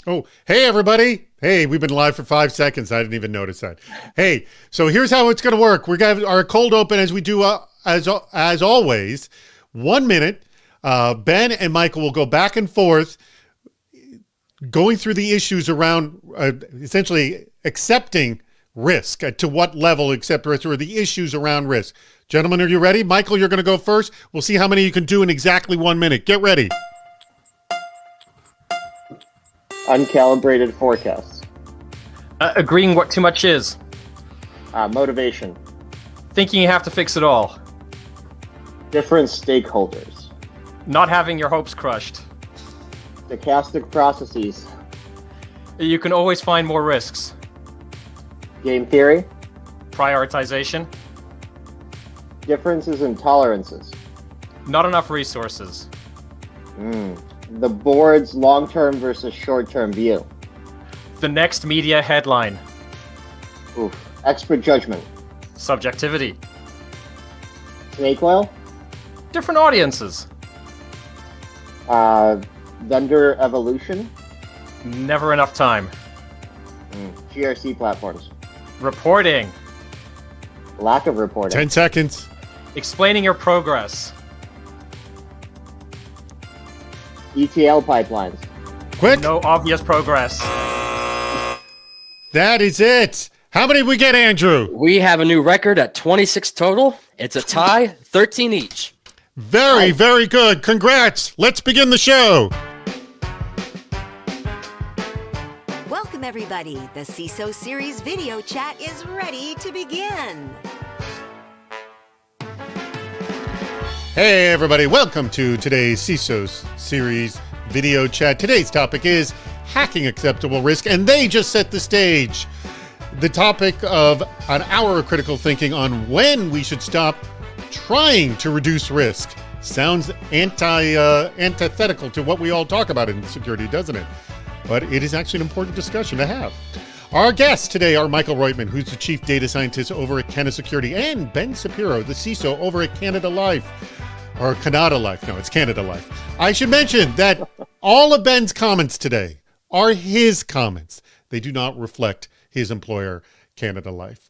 Oh, hey, everybody. Hey, we've been live for 5 seconds. I didn't even notice that. Hey, so here's how it's going to work. We're going to have our cold open as we do, as always. 1 minute. Ben and Michael will go back and forth going through the issues around essentially accepting risk. To what level accept risk, or the issues around risk. Gentlemen, are you ready? Michael, you're going to go first. We'll see how many you can do in exactly 1 minute. Get ready. Uncalibrated forecasts. Agreeing what too much is. Motivation. Thinking you have to fix it all. Different stakeholders. Not having your hopes crushed. Stochastic processes. You can always find more risks. Game theory. Prioritization. Differences in tolerances. Not enough resources. The board's long-term versus short-term view. The next media headline. Expert judgment. Subjectivity. Snake oil. Different audiences. Vendor evolution. Never enough time. GRC platforms. Reporting. Lack of reporting. 10 seconds. Explaining your progress. ETL pipelines. Quick. No obvious progress. That is it. How many did we get, Andrew? We have a new record at 26 total. It's a tie, 13 each. Very, very good. Congrats. Let's begin the show. Welcome, everybody. The CISO Series video chat is ready to begin. Hey, everybody. Welcome to today's CISO Series video chat. Today's topic is hacking acceptable risk, and they just set the stage. The topic of an hour of critical thinking on when we should stop trying to reduce risk. Sounds antithetical to what we all talk about in security, doesn't it? But it is actually an important discussion to have. Our guests today are Michael Reutman, who's the Chief Data Scientist over at Canada Security, and Ben Shapiro, the CISO over at Canada Life. Or Canada Life. No, it's Canada Life. I should mention that all of Ben's comments today are his comments. They do not reflect his employer, Canada Life.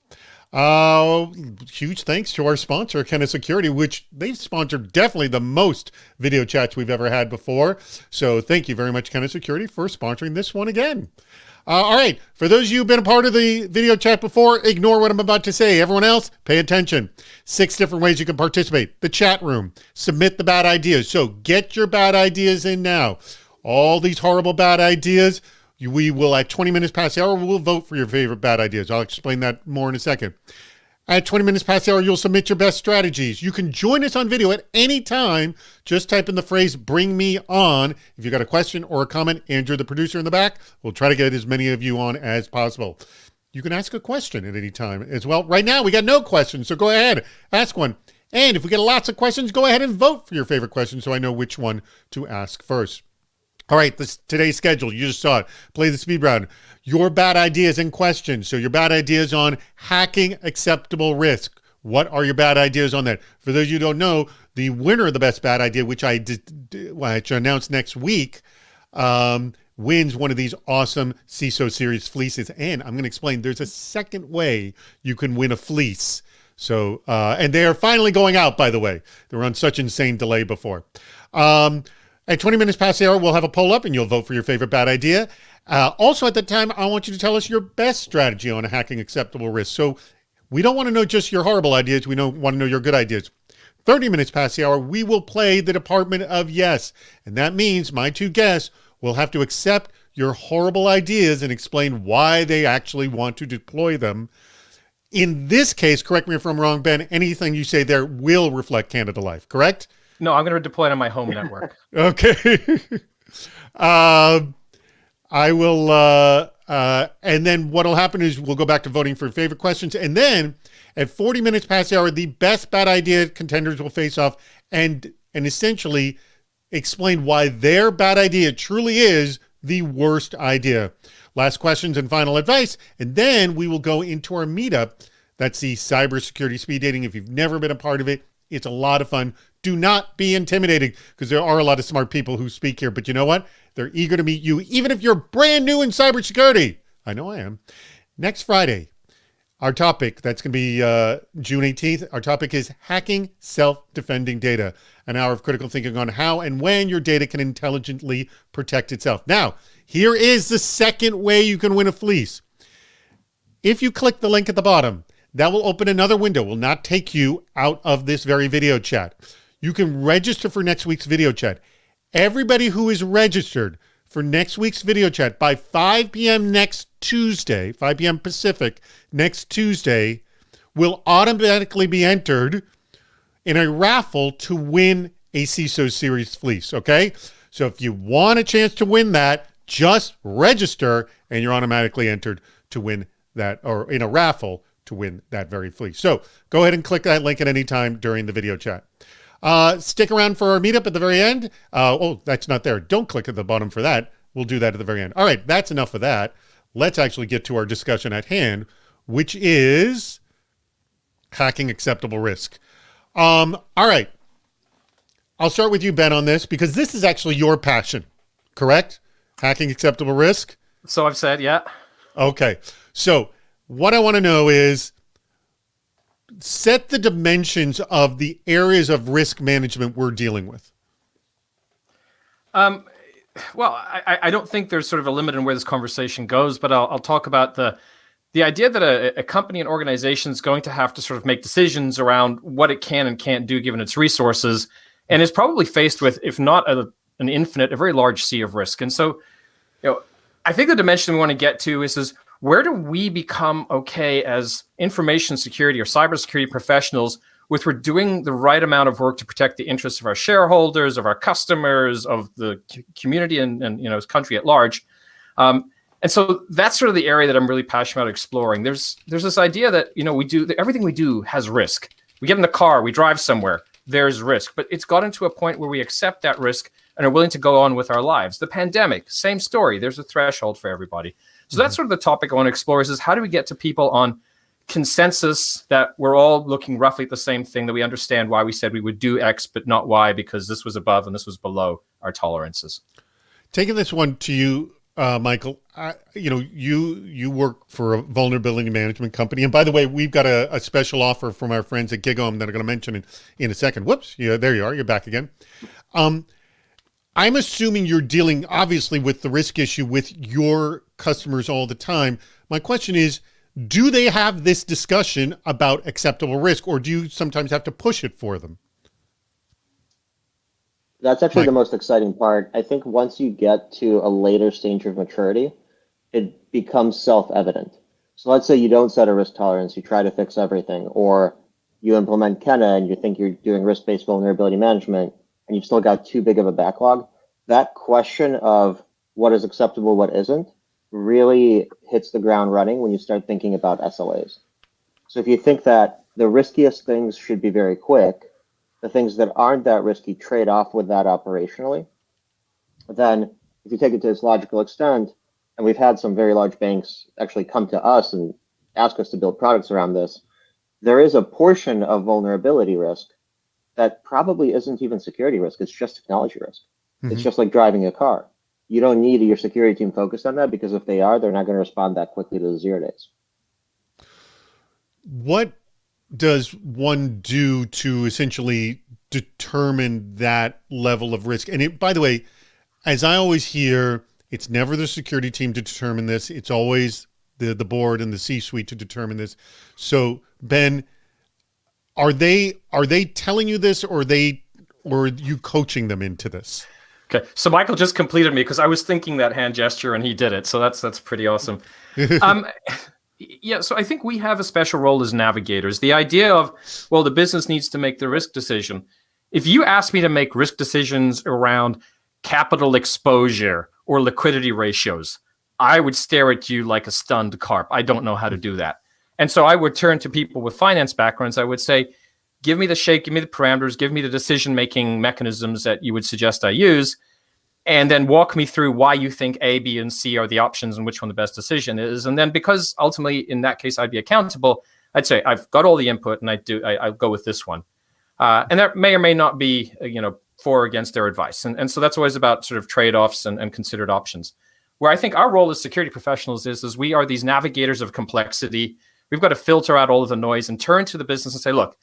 Huge thanks to our sponsor, Canada Security, which they've sponsored definitely the most video chats we've ever had before. So thank you very much, Canada Security, for sponsoring this one again. All right, for those of you who've been a part of the video chat before, ignore what I'm about to say. Everyone else, pay attention. 6 different ways you can participate. The chat room, submit the bad ideas. So get your bad ideas in now. All these horrible bad ideas, we will, at 20 minutes past the hour, we'll vote for your favorite bad ideas. I'll explain that more in a second. At 20 minutes past the hour, you'll submit your best strategies. You can join us on video at any time. Just type in the phrase, bring me on. If you got a question or a comment, Andrew, the producer in the back, we'll try to get as many of you on as possible. You can ask a question at any time as well. Right now, we got no questions, so go ahead, ask one. And if we get lots of questions, go ahead and vote for your favorite question so I know which one to ask first. All right, today's schedule, you just saw it. Play the speed round. Your bad ideas and questions. So your bad ideas on hacking acceptable risk. What are your bad ideas on that? For those of you who don't know, the winner of the best bad idea, which I announced next week, wins one of these awesome CISO Series fleeces. And I'm going to explain, there's a second way you can win a fleece. So, and they are finally going out, by the way. They were on such insane delay before. At 20 minutes past the hour, we'll have a poll up and you'll vote for your favorite bad idea. Also at that time, I want you to tell us your best strategy on hacking acceptable risk. So we don't want to know just your horrible ideas. We want to know your good ideas. 30 minutes past the hour, we will play the Department of Yes. And that means my two guests will have to accept your horrible ideas and explain why they actually want to deploy them. In this case, correct me if I'm wrong, Ben, anything you say there will reflect Canada Life, correct? No, I'm going to deploy it on my home network. Okay. I will, and then what'll happen is we'll go back to voting for favorite questions. And then at 40 minutes past the hour, the best bad idea contenders will face off and essentially explain why their bad idea truly is the worst idea. Last questions and final advice. And then we will go into our meetup. That's the cybersecurity speed dating. If you've never been a part of it, it's a lot of fun. do not be intimidated, because there are a lot of smart people who speak here, but you know what? They're eager to meet you, even if you're brand new in cybersecurity. I know I am. Next Friday, our topic, that's going to be June 18th, our topic is hacking self-defending data, an hour of critical thinking on how and when your data can intelligently protect itself. Now, here is the second way you can win a fleece. If you click the link at the bottom, that will open another window. Will not take you out of this very video chat. You can register for next week's video chat. Everybody who is registered for next week's video chat by 5 p.m. next Tuesday, 5 p.m. Pacific, next Tuesday, will automatically be entered in a raffle to win a CISO Series fleece, okay? So if you want a chance to win that, just register and you're automatically entered to win that, or in a raffle to win that very fleece. So go ahead and click that link at any time during the video chat. Stick around for our meetup at the very end. Oh, that's not there. Don't click at the bottom for that. We'll do that at the very end. All right, that's enough of that. Let's actually get to our discussion at hand, which is hacking acceptable risk. All right. I'll start with you, Ben, on this, because this is actually your passion, correct? Hacking acceptable risk? So I've said, yeah. Okay. So what I want to know is, set the dimensions of the areas of risk management we're dealing with. Well, I don't think there's sort of a limit in where this conversation goes, but I'll talk about the idea that a company and organization is going to have to sort of make decisions around what it can and can't do given its resources, and is probably faced with, if not an infinite, a very large sea of risk. And so, I think the dimension we want to get to is where do we become okay as information security or cybersecurity professionals with we're doing the right amount of work to protect the interests of our shareholders, of our customers, of the community and country at large. And so that's sort of the area that I'm really passionate about exploring. There's this idea that, everything we do has risk. We get in the car, we drive somewhere, there's risk, but it's gotten to a point where we accept that risk and are willing to go on with our lives. The pandemic, same story. There's a threshold for everybody. So that's sort of the topic I want to explore is how do we get to people on consensus that we're all looking roughly at the same thing, that we understand why we said we would do X, but not Y, because this was above and this was below our tolerances. Taking this one to you, Michael, you work for a vulnerability management company. And by the way, we've got a special offer from our friends at GigHome that I'm going to mention in a second. Whoops. Yeah, there you are. You're back again. I'm assuming you're dealing, obviously, with the risk issue with your customers all the time. My question is, do they have this discussion about acceptable risk, or do you sometimes have to push it for them? That's actually the most exciting part. I think once you get to a later stage of maturity, it becomes self-evident. So let's say you don't set a risk tolerance, you try to fix everything, or you implement Kenna and you think you're doing risk-based vulnerability management, and you've still got too big of a backlog. That question of what is acceptable, what isn't, really hits the ground running when you start thinking about SLAs. So if you think that the riskiest things should be very quick, the things that aren't that risky trade off with that operationally, then if you take it to its logical extent, and we've had some very large banks actually come to us and ask us to build products around this, there is a portion of vulnerability risk that probably isn't even security risk, it's just technology risk. Mm-hmm. It's just like driving a car. You don't need your security team focused on that, because if they are, they're not going to respond that quickly to the 0 days. What does one do to essentially determine that level of risk? And by the way, as I always hear, it's never the security team to determine this. It's always the board and the C-suite to determine this. So Ben, are they telling you this, or are you coaching them into this? Okay, so Michael just completed me because I was thinking that hand gesture and he did it. So that's pretty awesome. Yeah, so I think we have a special role as navigators. The idea of, well, the business needs to make the risk decision. If you ask me to make risk decisions around capital exposure or liquidity ratios, I would stare at you like a stunned carp. I don't know how to do that. And so I would turn to people with finance backgrounds. I would say, give me the shape, give me the parameters, give me the decision-making mechanisms that you would suggest I use, and then walk me through why you think A, B, and C are the options and which one the best decision is. And then because ultimately, in that case, I'd be accountable, I'd say, I've got all the input and I'll go with this one. And that may or may not be, for or against their advice. And so that's always about sort of trade-offs and considered options. Where I think our role as security professionals is we are these navigators of complexity. We've got to filter out all of the noise and turn to the business and say, look,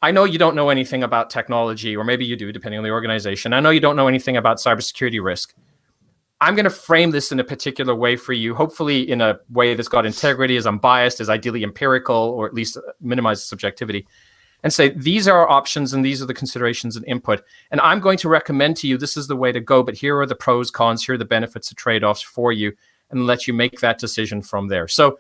I know you don't know anything about technology, or maybe you do, depending on the organization. I know you don't know anything about cybersecurity risk. I'm going to frame this in a particular way for you, hopefully in a way that's got integrity, is unbiased, is ideally empirical, or at least minimize subjectivity, and say, these are our options and these are the considerations and input. And I'm going to recommend to you, this is the way to go, but here are the pros, cons, here are the benefits, the trade-offs for you, and let you make that decision from there. So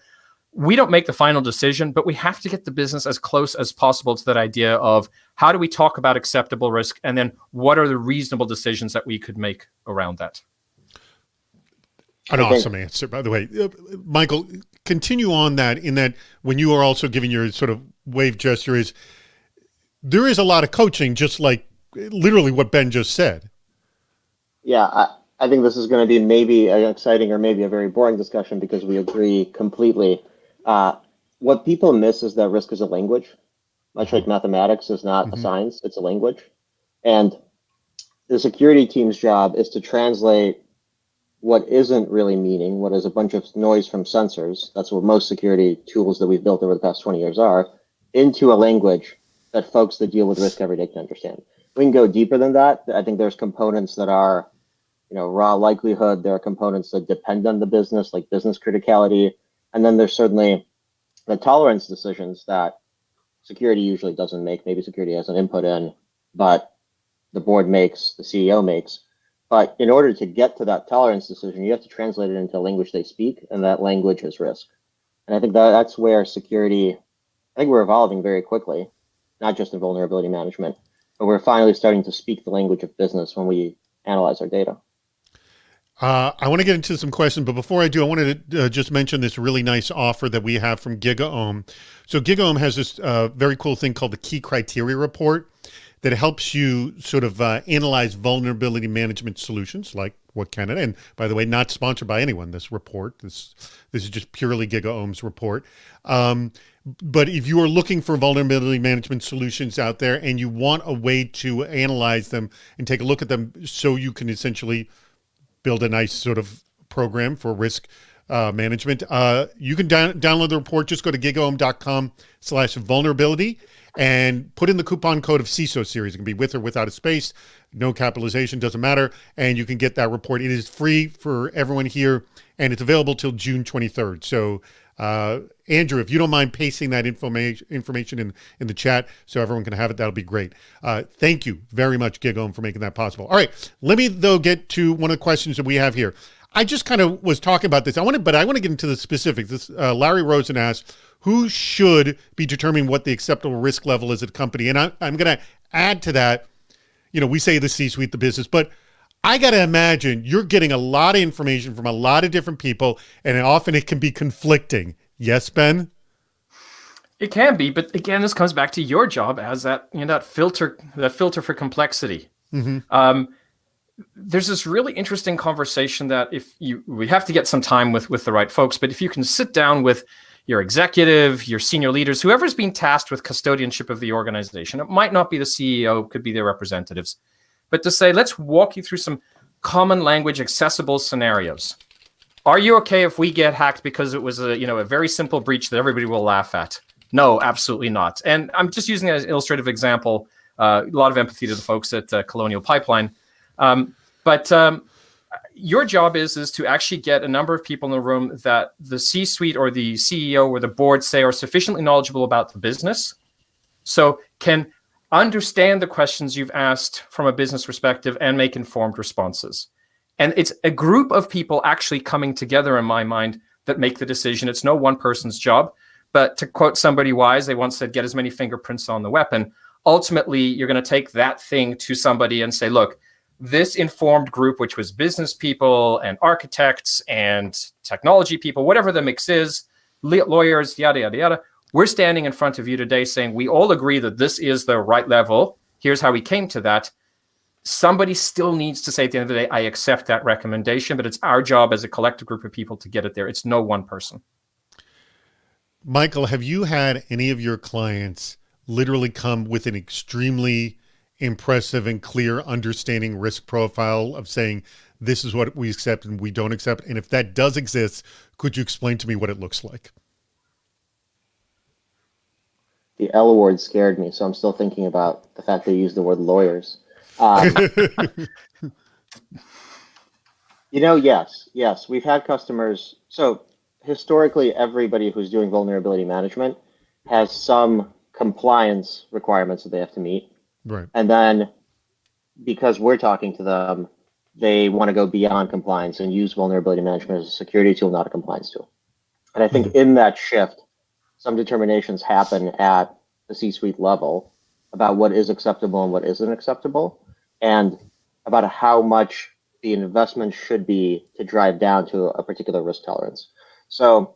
we don't make the final decision, but we have to get the business as close as possible to that idea of how do we talk about acceptable risk, and then what are the reasonable decisions that we could make around that. An awesome answer, by the way. Michael, continue on that, in that when you are also giving your sort of wave gesture, there is a lot of coaching, just like literally what Ben just said. Yeah, I think this is going to be maybe an exciting or maybe a very boring discussion because we agree completely. What people miss is that risk is a language. Much like mathematics is not a science, it's a language. And the security team's job is to translate what isn't really meaning, what is a bunch of noise from sensors, that's what most security tools that we've built over the past 20 years are, into a language that folks that deal with risk every day can understand. We can go deeper than that. I think there's components that are, raw likelihood. There are components that depend on the business, like business criticality. And then there's certainly the tolerance decisions that security usually doesn't make. Maybe security has an input in, but the board makes, the CEO makes. But in order to get to that tolerance decision, you have to translate it into a language they speak, and that language is risk. And I think that's where security, I think we're evolving very quickly, not just in vulnerability management, but we're finally starting to speak the language of business when we analyze our data. I want to get into some questions, but before I do, I wanted to just mention this really nice offer that we have from GigaOM. So GigaOM has this very cool thing called the Key Criteria Report that helps you sort of analyze vulnerability management solutions, like what can it, and by the way, not sponsored by anyone, this report. This is just purely GigaOM's report. But if you are looking for vulnerability management solutions out there and you want a way to analyze them and take a look at them so you can essentially build a nice sort of program for risk management, you can download the report. Just go to gigaom.com/vulnerability and put in the coupon code of CISO series. It can be with or without a space, no capitalization, doesn't matter. And you can get that report. It is free for everyone here, and it's available till June 23rd. So Andrew, if you don't mind pasting that information in the chat so everyone can have it, that'll be great. Thank you very much, GigaOM, for making that possible. All right, let me, though, get to one of the questions that we have here. I just kind of was talking about this. I want to get into the specifics. This Larry Rosen asked, who should be determining what the acceptable risk level is at a company? And I'm going to add to that, we say the C-suite, the business, but I got to imagine you're getting a lot of information from a lot of different people, and often it can be conflicting. Yes, Ben? It can be, but again, this comes back to your job as that filter for complexity. Mm-hmm. There's this really interesting conversation that we have to get some time with the right folks, but if you can sit down with your executive, your senior leaders, whoever's being tasked with custodianship of the organization, it might not be the CEO, could be their representatives, but to say, let's walk you through some common language, accessible scenarios. Are you okay if we get hacked because it was a very simple breach that everybody will laugh at? No, absolutely not. And I'm just using it as an illustrative example. A lot of empathy to the folks at Colonial Pipeline. But your job is to actually get a number of people in the room that the C-suite or the CEO or the board say are sufficiently knowledgeable about the business, so can understand the questions you've asked from a business perspective and make informed responses. And it's a group of people actually coming together, in my mind, that make the decision. It's no one person's job. But to quote somebody wise, they once said, get as many fingerprints on the weapon. Ultimately, you're going to take that thing to somebody and say, look, this informed group, which was business people and architects and technology people, whatever the mix is, lawyers, yada, yada, yada, we're standing in front of you today saying we all agree that this is the right level. Here's how we came to that. Somebody still needs to say at the end of the day, I accept that recommendation, but it's our job as a collective group of people to get it there. It's no one person. Michael, have you had any of your clients literally come with an extremely impressive and clear understanding risk profile of saying this is what we accept and we don't accept? And if that does exist, could you explain to me what it looks like? The L word scared me, so I'm still thinking about the fact that you used the word lawyers. Yes, we've had customers. So historically, everybody who's doing vulnerability management has some compliance requirements that they have to meet. Right. And then because we're talking to them, they want to go beyond compliance and use vulnerability management as a security tool, not a compliance tool. And I think in that shift, some determinations happen at the C-suite level about what is acceptable and what isn't acceptable, and about how much the investment should be to drive down to a particular risk tolerance. So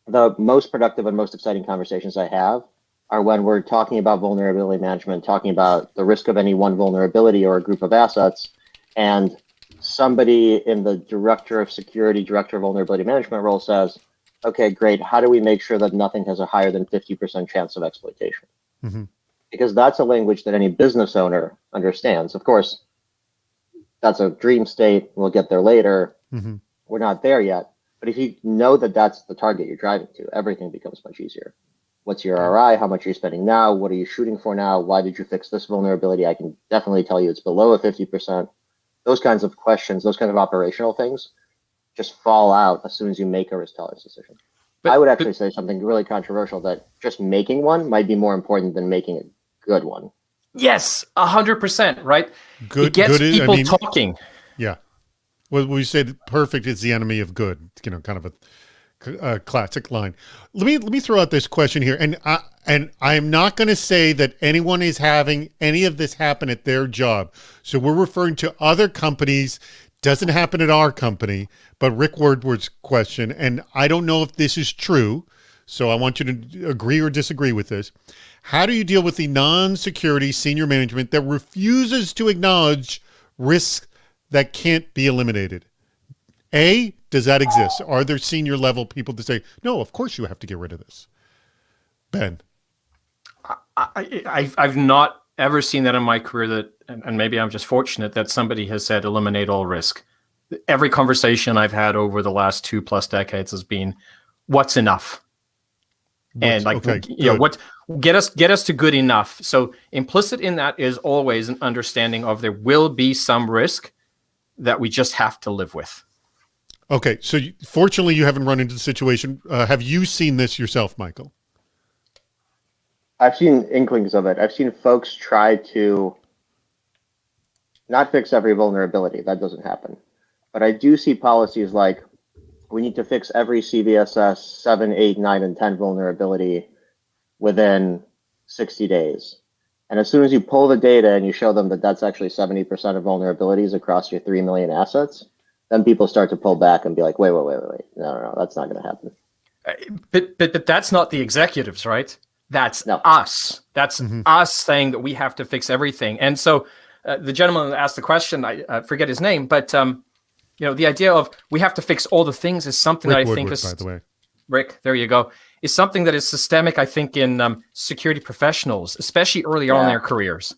the most productive and most exciting conversations I have are when we're talking about vulnerability management, talking about the risk of any one vulnerability or a group of assets, and somebody in the director of security, director of vulnerability management role says, okay, great, how do we make sure that nothing has a higher than 50% chance of exploitation? Mm-hmm. Because that's a language that any business owner understands. Of course, that's a dream state. We'll get there later. Mm-hmm. We're not there yet. But if you know that that's the target you're driving to, everything becomes much easier. What's your RI? How much are you spending now? What are you shooting for now? Why did you fix this vulnerability? I can definitely tell you it's below a 50%. Those kinds of questions, those kind of operational things just fall out as soon as you make a risk tolerance decision. I would actually say something really controversial, that just making one might be more important than making a good one. Yes, 100%, right? Good, it gets good people talking. Yeah. Well, we said perfect is the enemy of good, kind of a classic line. Let me throw out this question here. And I'm not going to say that anyone is having any of this happen at their job. So we're referring to other companies. Doesn't happen at our company, but Rick Woodward's question, and I don't know if this is true, so I want you to agree or disagree with this. How do you deal with the non-security senior management that refuses to acknowledge risks that can't be eliminated? A, does that exist? Are there senior level people to say, no, of course you have to get rid of this? Ben. I've not ever seen that in my career, that, and maybe I'm just fortunate that somebody has said eliminate all risk. Every conversation I've had over the last 2+ decades has been, what's enough? And like, what get us to good enough. So implicit in that is always an understanding of there will be some risk that we just have to live with. Okay, so fortunately you haven't run into the situation. Have you seen this yourself, Michael? I've seen inklings of it. I've seen folks try to not fix every vulnerability. That doesn't happen. But I do see policies like, we need to fix every CVSS 7, 8, 9, and 10 vulnerability within 60 days. And as soon as you pull the data and you show them that that's actually 70% of vulnerabilities across your 3 million assets, then people start to pull back and be like, wait. No, that's not going to happen. But that's not the executives, right? That's No. us. That's us saying that we have to fix everything. And so the gentleman that asked the question, I forget his name, but the idea of we have to fix all the things is something Rick that I Woodward, think is, by the way. Rick, there you go, is something that is systemic, I think, in security professionals, especially early on in their careers.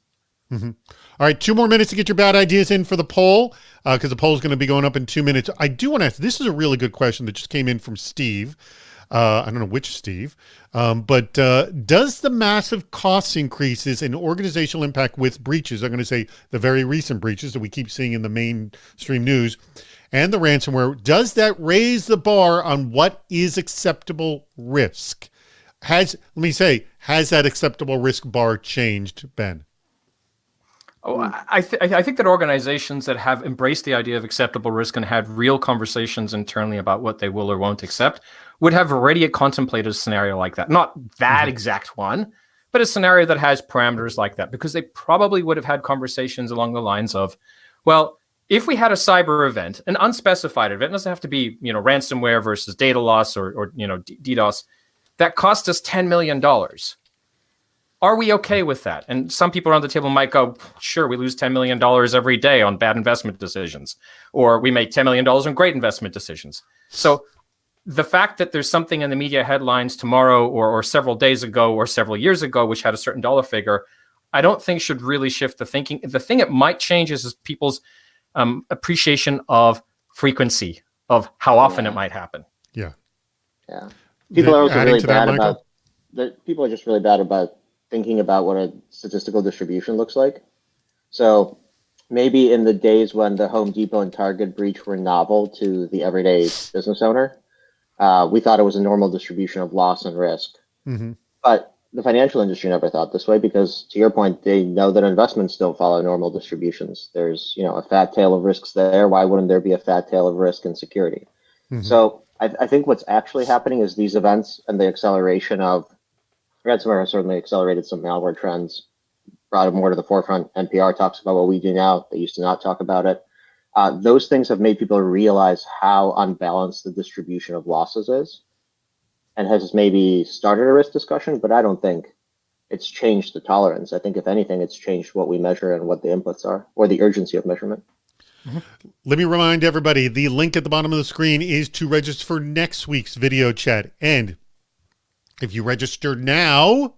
Mm-hmm. All right, 2 more minutes to get your bad ideas in for the poll, because the poll is going to be going up in 2 minutes. I do want to ask, this is a really good question that just came in from Steve. I don't know which Steve, but does the massive cost increases in organizational impact with breaches, I'm going to say the very recent breaches that we keep seeing in the mainstream news, and the ransomware, does that raise the bar on what is acceptable risk? Has that acceptable risk bar changed, Ben? Oh, I think that organizations that have embraced the idea of acceptable risk and had real conversations internally about what they will or won't accept would have already contemplated a scenario like that. Not that exact one, but a scenario that has parameters like that, because they probably would have had conversations along the lines of, well, if we had a cyber event, an unspecified event, it doesn't have to be, ransomware versus data loss or DDoS, that cost us $10 million. Are we okay with that? And some people around the table might go, sure, we lose $10 million every day on bad investment decisions, or we make $10 million on great investment decisions. So the fact that there's something in the media headlines tomorrow or several days ago or several years ago which had a certain dollar figure, I don't think should really shift the thinking. The thing it might change is people's appreciation of frequency, of how often it might happen. Yeah. People are also Adding really to that, bad Michael? people are just really bad about thinking about what a statistical distribution looks like. So maybe in the days when the Home Depot and Target breach were novel to the everyday business owner, we thought it was a normal distribution of loss and risk. Mm-hmm. But the financial industry never thought this way because, to your point, they know that investments don't follow normal distributions. There's, a fat tail of risks there. Why wouldn't there be a fat tail of risk in security? Mm-hmm. So I think what's actually happening is these events and the acceleration of ransomware has certainly accelerated some malware trends, brought it more to the forefront. NPR talks about what we do now. They used to not talk about it. Those things have made people realize how unbalanced the distribution of losses is and has maybe started a risk discussion, but I don't think it's changed the tolerance. I think, if anything, it's changed what we measure and what the inputs are, or the urgency of measurement. Let me remind everybody, the link at the bottom of the screen is to register for next week's video chat. And if you register now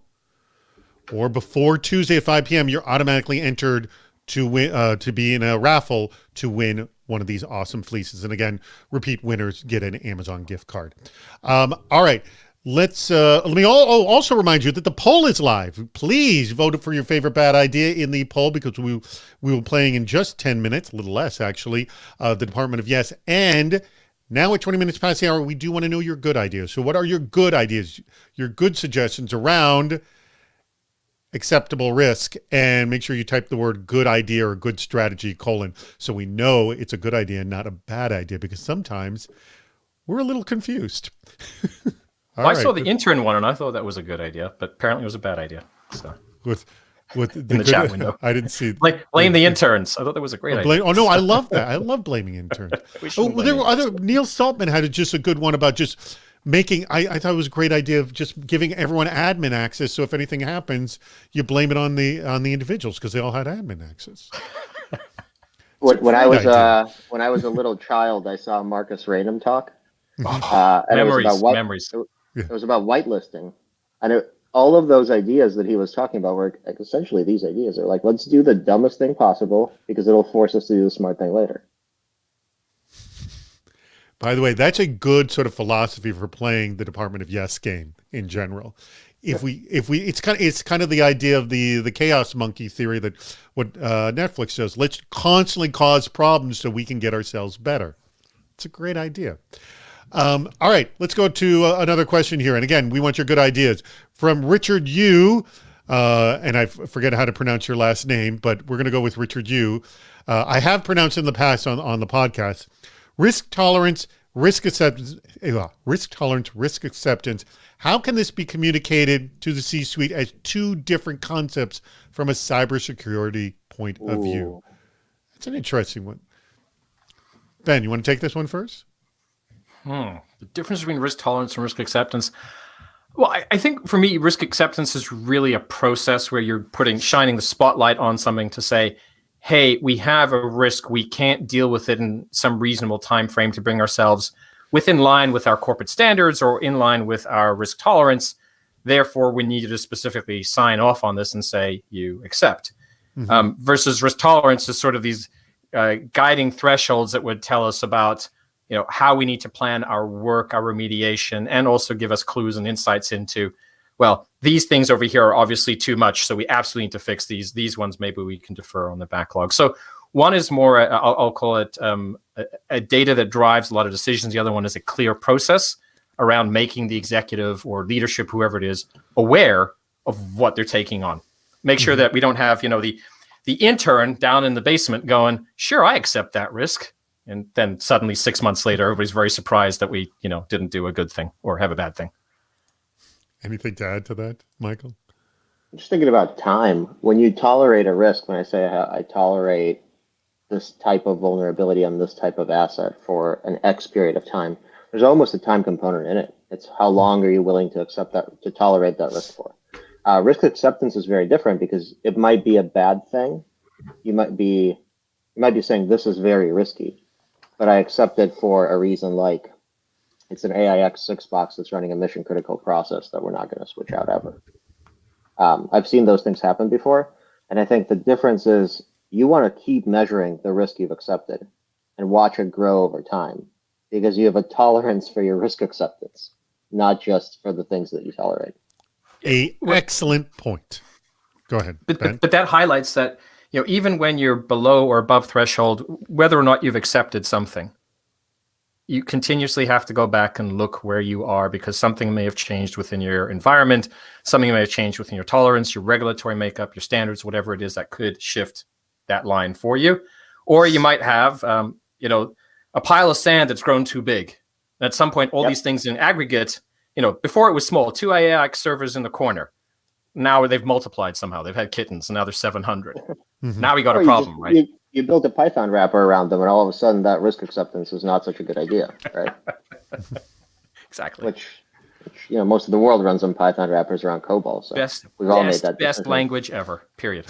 or before Tuesday at 5 p.m., you're automatically entered to win, to be in a raffle to win one of these awesome fleeces. And again, repeat winners get an Amazon gift card. All right. Let me also remind you that the poll is live. Please vote for your favorite bad idea in the poll, because we will be playing in just 10 minutes, a little less actually, the Department of Yes. And now at 20 minutes past the hour, we do want to know your good ideas. So what are your good ideas, your good suggestions around acceptable risk? And make sure you type the word good idea or good strategy : so we know it's a good idea and not a bad idea, because sometimes we're a little confused. I saw the intern one and I thought that was a good idea, but apparently it was a bad idea. So with in the chat window, I didn't see. Blame the interns. I thought that was a great idea. Oh no, I love that. I love blaming interns. There were other. Neil Saltman had just a good one about just making. I thought it was a great idea of just giving everyone admin access. So if anything happens, you blame it on the individuals because they all had admin access. When I was a little child, I saw Marcus Raynham talk. And memories. It was about whitelisting, and all of those ideas that he was talking about were like, essentially these ideas are like, let's do the dumbest thing possible because it'll force us to do the smart thing later. By the way, that's a good sort of philosophy for playing the Department of Yes game in general. It's kind of the idea of the chaos monkey theory, that what Netflix does. Let's constantly cause problems so we can get ourselves better. It's a great idea. All right, let's go to another question here. And again, we want your good ideas. From Richard Yu, and I forget how to pronounce your last name, but we're going to go with Richard Yu. I have pronounced in the past on the podcast. Risk tolerance, risk acceptance. How can this be communicated to the C-suite as two different concepts from a cybersecurity point of view? That's an interesting one. Ben, you want to take this one first? The difference between risk tolerance and risk acceptance. Well, I think for me, risk acceptance is really a process where you're shining the spotlight on something to say, hey, we have a risk. We can't deal with it in some reasonable time frame to bring ourselves within line with our corporate standards or in line with our risk tolerance. Therefore, we need you to specifically sign off on this and say you accept. Versus risk tolerance is sort of these guiding thresholds that would tell us about how we need to plan our work, our remediation, and also give us clues and insights into, well, these things over here are obviously too much, so we absolutely need to fix these. These ones maybe we can defer on the backlog. So one is more, I'll call it a data that drives a lot of decisions. The other one is a clear process around making the executive or leadership, whoever it is, aware of what they're taking on. Make sure that we don't have, the intern down in the basement going, sure, I accept that risk. And then suddenly 6 months later, everybody's very surprised that we, didn't do a good thing or have a bad thing. Anything to add to that, Michael? I'm just thinking about time. When you tolerate a risk, when I say I tolerate this type of vulnerability on this type of asset for an X period of time, there's almost a time component in it. It's how long are you willing to accept that, to tolerate that risk for? Risk acceptance is very different because it might be a bad thing. You might be saying this is very risky, but I accept it for a reason like It's an AIX6 box that's running a mission critical process that we're not going to switch out ever. I've seen those things happen before. And I think the difference is you want to keep measuring the risk you've accepted and watch it grow over time, because you have a tolerance for your risk acceptance, not just for the things that you tolerate. Excellent point. Go ahead, Ben. But that highlights that, even when you're below or above threshold, whether or not you've accepted something, you continuously have to go back and look where you are, because something may have changed within your environment, something may have changed within your tolerance, your regulatory makeup, your standards, whatever it is that could shift that line for you. Or you might have, a pile of sand that's grown too big. And at some point, all these things in aggregate, before it was small, 2 AIX servers in the corner. Now they've multiplied somehow. They've had kittens, and now there's 700. Now we got a problem, right? You built a Python wrapper around them, and all of a sudden that risk acceptance is not such a good idea, right? Exactly. Which most of the world runs on Python wrappers around COBOL. So we've all made that best decision. language ever, period.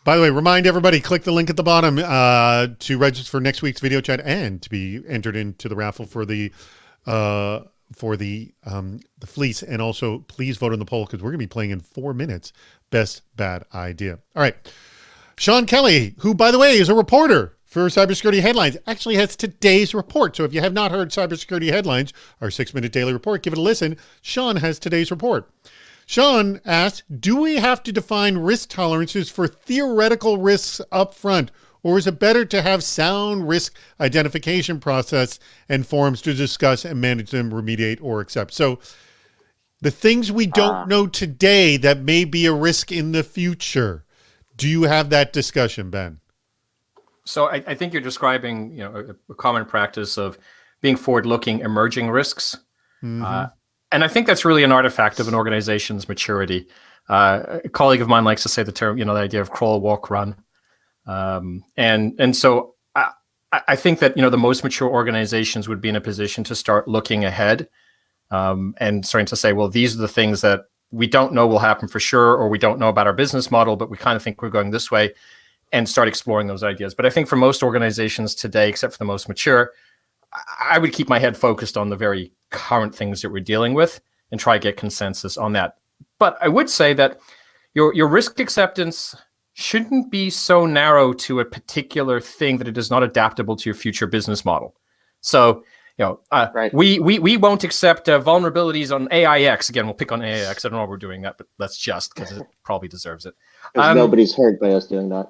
By the way, remind everybody, click the link at the bottom to register for next week's video chat and to be entered into the raffle for the fleece. And also, please vote in the poll, because we're going to be playing in 4 minutes. Best bad idea. All right. Sean Kelly, who, by the way, is a reporter for Cybersecurity Headlines, actually has today's report. So if you have not heard Cybersecurity Headlines, our 6-minute daily report, give it a listen. Sean has today's report. Sean asks, do we have to define risk tolerances for theoretical risks up front, or is it better to have sound risk identification process and forums to discuss and manage them, remediate, or accept? So the things we don't know today that may be a risk in the future, do you have that discussion, Ben? So I think you're describing, a common practice of being forward-looking, emerging risks. And I think that's really an artifact of an organization's maturity. A colleague of mine likes to say the term, the idea of crawl, walk, run. And so I think that, the most mature organizations would be in a position to start looking ahead and starting to say, well, these are the things that we don't know will happen for sure, or we don't know about our business model, but we kind of think we're going this way, and start exploring those ideas. But I think for most organizations today, except for the most mature, I would keep my head focused on the very current things that we're dealing with and try to get consensus on that. But I would say that your risk acceptance shouldn't be so narrow to a particular thing that it is not adaptable to your future business model. So, right. we won't accept vulnerabilities on AIX. Again, we'll pick on AIX. I don't know why we're doing that, but that's just because it probably deserves it. Nobody's hurt by us doing that.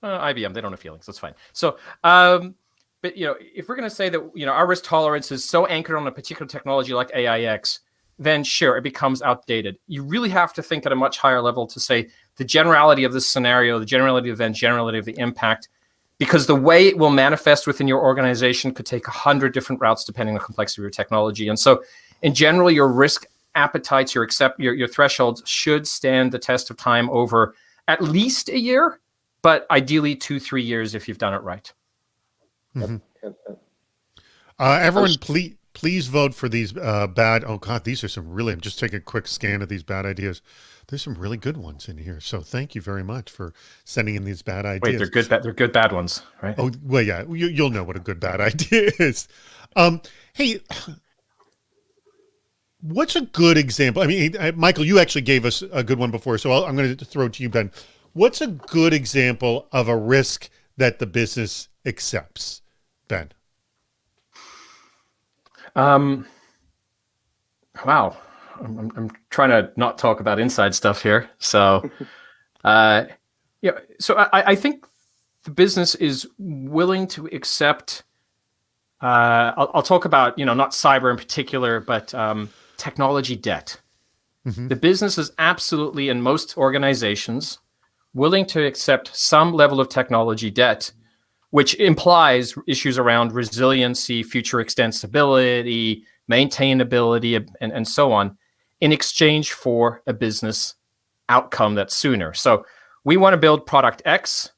IBM, they don't have feelings. That's fine. So, but if we're going to say that our risk tolerance is so anchored on a particular technology like AIX, then sure, it becomes outdated. You really have to think at a much higher level to say the generality of this scenario, the generality of the event, generality of the impact, because the way it will manifest within your organization could take 100 different routes depending on the complexity of your technology. And so, in general, your risk appetites, your thresholds should stand the test of time over at least a year, but ideally 2-3 years if you've done it right. Everyone, please vote for these bad. Oh God, these are some really. I'm just taking a quick scan of these bad ideas. There's some really good ones in here. So thank you very much for sending in these bad ideas. Wait, they're good. They're good bad ones, right? Oh well, yeah. You'll know what a good bad idea is. Hey, what's a good example? I mean, Michael, you actually gave us a good one before, so I'm going to throw it to you, Ben. What's a good example of a risk that the business accepts, Ben? Wow. I'm trying to not talk about inside stuff here. So, so I think the business is willing to accept, I'll talk about, not cyber in particular, but technology debt. The business is absolutely, in most organizations, willing to accept some level of technology debt, which implies issues around resiliency, future extensibility, maintainability, and so on, in exchange for a business outcome that's sooner. So we want to build product X.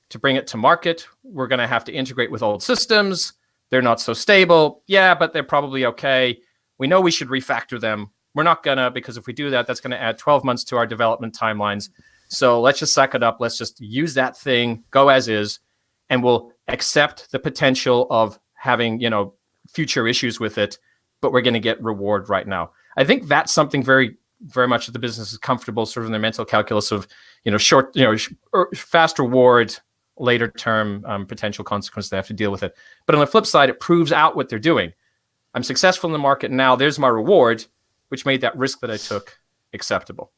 To bring it to market, we're going to have to integrate with old systems. They're not so stable. Yeah, but they're probably okay. We know we should refactor them. We're not going to, because if we do that, that's going to add 12 months to our development timelines. So let's just suck it up. Let's just use that thing, go as is, and we'll accept the potential of having, future issues with it, but we're going to get reward right now. I think that's something very, very much that the business is comfortable sort of in their mental calculus of, short, fast reward, later term potential consequences they have to deal with it. But on the flip side, it proves out what they're doing. I'm successful in the market now. There's my reward, which made that risk that I took acceptable.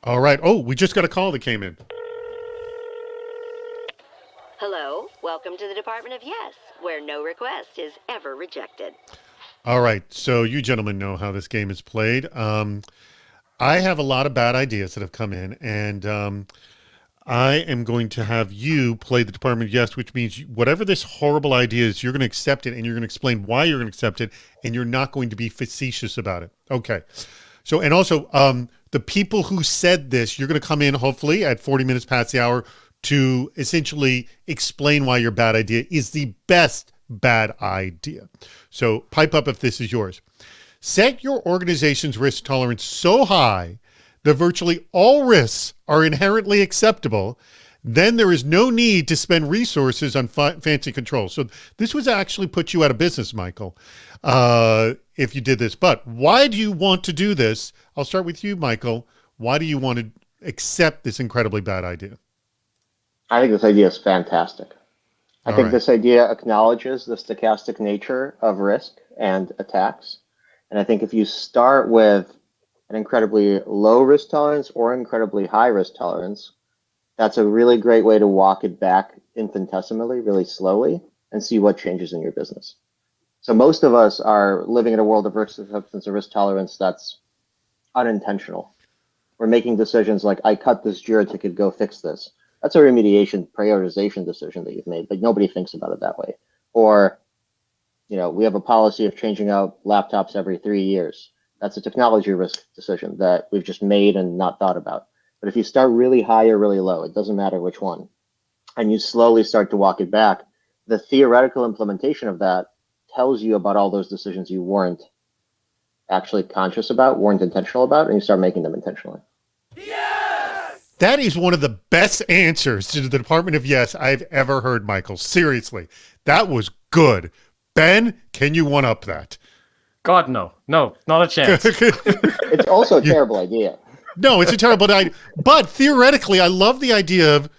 All right. Oh, we just got a call that came in. Hello, welcome to the Department of Yes, where no request is ever rejected. All right. So you gentlemen know how this game is played. I have a lot of bad ideas that have come in, and I am going to have you play the Department of Yes, which means whatever this horrible idea is, you're going to accept it, and you're going to explain why you're going to accept it, and you're not going to be facetious about it. Okay. So, and also, the people who said this, you're going to come in, hopefully, at 40 minutes past the hour to essentially explain why your bad idea is the best bad idea. So pipe up if this is yours. Set your organization's risk tolerance so high that virtually all risks are inherently acceptable. Then there is no need to spend resources on fancy controls. So this was actually put you out of business, Michael, if you did this. But why do you want to do this? I'll start with you, Michael. Why do you want to accept this incredibly bad idea? I think this idea is fantastic. I think this idea acknowledges the stochastic nature of risk and attacks. And I think if you start with an incredibly low risk tolerance or incredibly high risk tolerance, that's a really great way to walk it back infinitesimally, really slowly, and see what changes in your business. So most of us are living in a world of risk acceptance and risk tolerance that's unintentional. We're making decisions like, I cut this JIRA ticket, go fix this. That's a remediation prioritization decision that you've made, but nobody thinks about it that way. Or, we have a policy of changing out laptops every 3 years. That's a technology risk decision that we've just made and not thought about. But if you start really high or really low, it doesn't matter which one, and you slowly start to walk it back, the theoretical implementation of that tells you about all those decisions you weren't actually conscious about, weren't intentional about, and you start making them intentionally. That is one of the best answers to the Department of Yes I've ever heard, Michael. Seriously, that was good. Ben, can you one up that? God, no, not a chance. It's also a terrible idea. No, it's a terrible idea. But theoretically, I love the idea of,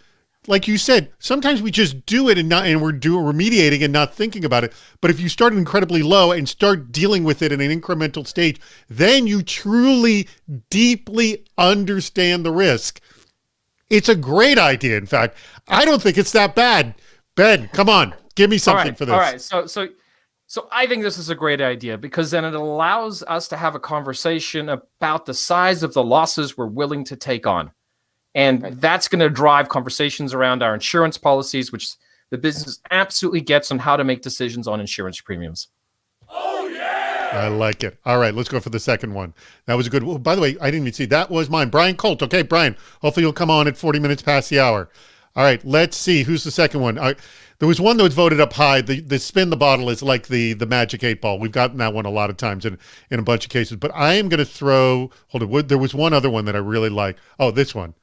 like you said, sometimes we just do it and we're remediating and not thinking about it. But if you start incredibly low and start dealing with it in an incremental stage, then you truly, deeply understand the risk. It's a great idea. In fact, I don't think it's that bad. Ben, come on, give me something for this. All right. So I think this is a great idea because then it allows us to have a conversation about the size of the losses we're willing to take on. And that's going to drive conversations around our insurance policies, which the business absolutely gets on how to make decisions on insurance premiums. I like it. All right, let's go for the second one. That was a good one. By the way, I didn't even see. That was mine. Brian Colt. Okay, Brian, hopefully you'll come on at 40 minutes past the hour. All right, let's see. Who's the second one? There was one that was voted up high. The spin the bottle is like the magic 8-ball. We've gotten that one a lot of times in a bunch of cases. But I am going to throw, hold on, there was one other one that I really like. Oh, this one.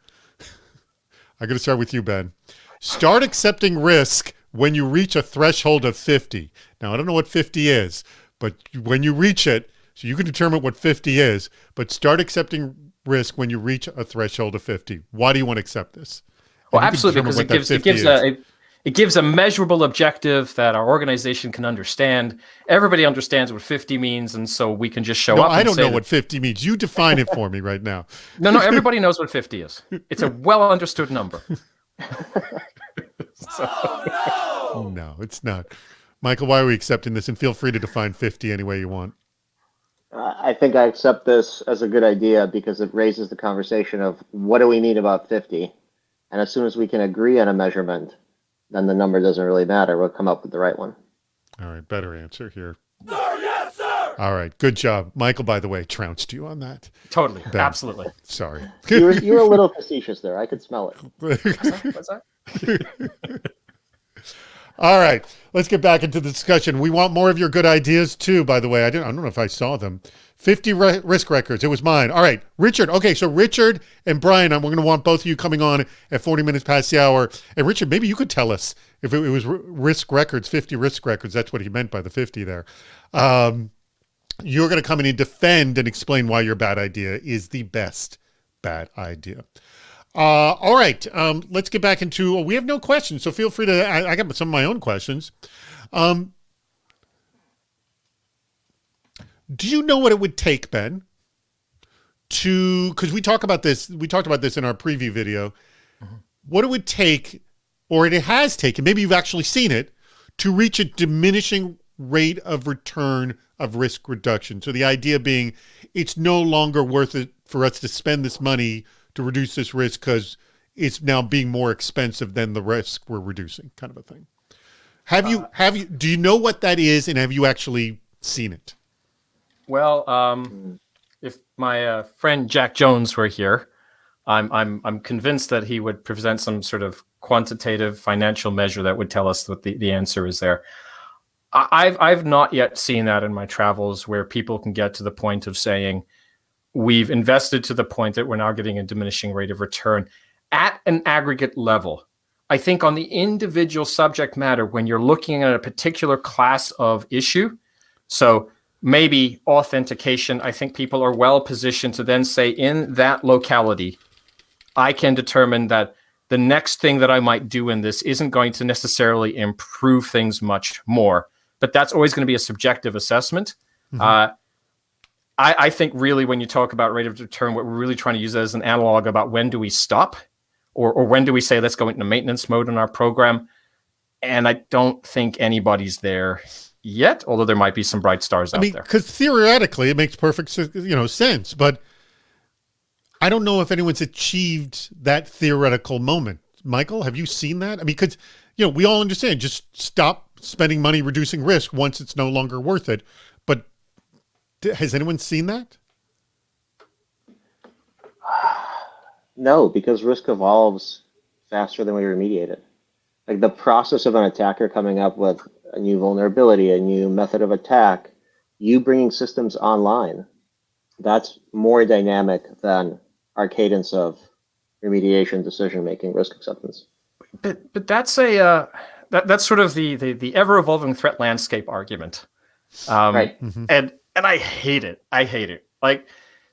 I'm going to start with you, Ben. Start accepting risk when you reach a threshold of 50. Now, I don't know what 50 is. But when you reach it, so you can determine what 50 is, but start accepting risk when you reach a threshold of 50. Why do you want to accept this? Well, absolutely, because it gives a measurable objective that our organization can understand. Everybody understands what 50 means, and so we can just show up. I don't know what 50 means. You define it for me right now. No, everybody knows what 50 is. It's a well understood number. No, it's not. Michael, why are we accepting this? And feel free to define 50 any way you want. I think I accept this as a good idea because it raises the conversation of what do we mean about 50? And as soon as we can agree on a measurement, then the number doesn't really matter. We'll come up with the right one. All right, better answer here. Sir, yes, sir! All right, good job. Michael, by the way, trounced you on that. Totally, Ben, absolutely. Sorry. You were a little facetious there. I could smell it. What's that? All right, let's get back into the discussion. We want more of your good ideas too, by the way. I don't know if I saw them. 50 risk records. It was mine. All right, Richard. Okay, so Richard and Brian, we're going to want both of you coming on at 40 minutes past the hour. And Richard, maybe you could tell us if it was risk records, 50 risk records. That's what he meant by the 50 there. You're going to come in and defend and explain why your bad idea is the best bad idea. All right, let's get back into, we have no questions, so feel free to, I got some of my own questions. Do you know what it would take, Ben, because we talked about this in our preview video, what it would take, or it has taken, maybe you've actually seen it, to reach a diminishing rate of return of risk reduction. So the idea being it's no longer worth it for us to spend this money to reduce this risk because it's now being more expensive than the risk we're reducing, kind of a thing. Do you know what that is, and have you actually seen it? Well, if my friend Jack Jones were here, I'm convinced that he would present some sort of quantitative financial measure that would tell us what the answer is there. I've not yet seen that in my travels where people can get to the point of saying we've invested to the point that we're now getting a diminishing rate of return at an aggregate level. I think on the individual subject matter, when you're looking at a particular class of issue, so maybe authentication, I think people are well positioned to then say in that locality, I can determine that the next thing that I might do in this isn't going to necessarily improve things much more. But that's always going to be a subjective assessment. Mm-hmm. I think really when you talk about rate of return, what we're really trying to use as an analog about when do we stop or when do we say let's go into maintenance mode in our program. And I don't think anybody's there yet, although there might be some bright stars out there. Because theoretically it makes perfect sense, but I don't know if anyone's achieved that theoretical moment. Michael, have you seen that? I mean, because we all understand just stop spending money reducing risk once it's no longer worth it. But has anyone seen that? No, because risk evolves faster than we remediate it. Like the process of an attacker coming up with a new vulnerability, a new method of attack, you bringing systems online, that's more dynamic than our cadence of remediation, decision-making, risk acceptance. But that's that's sort of the ever-evolving threat landscape argument. Right. Mm-hmm. And I hate it. Like,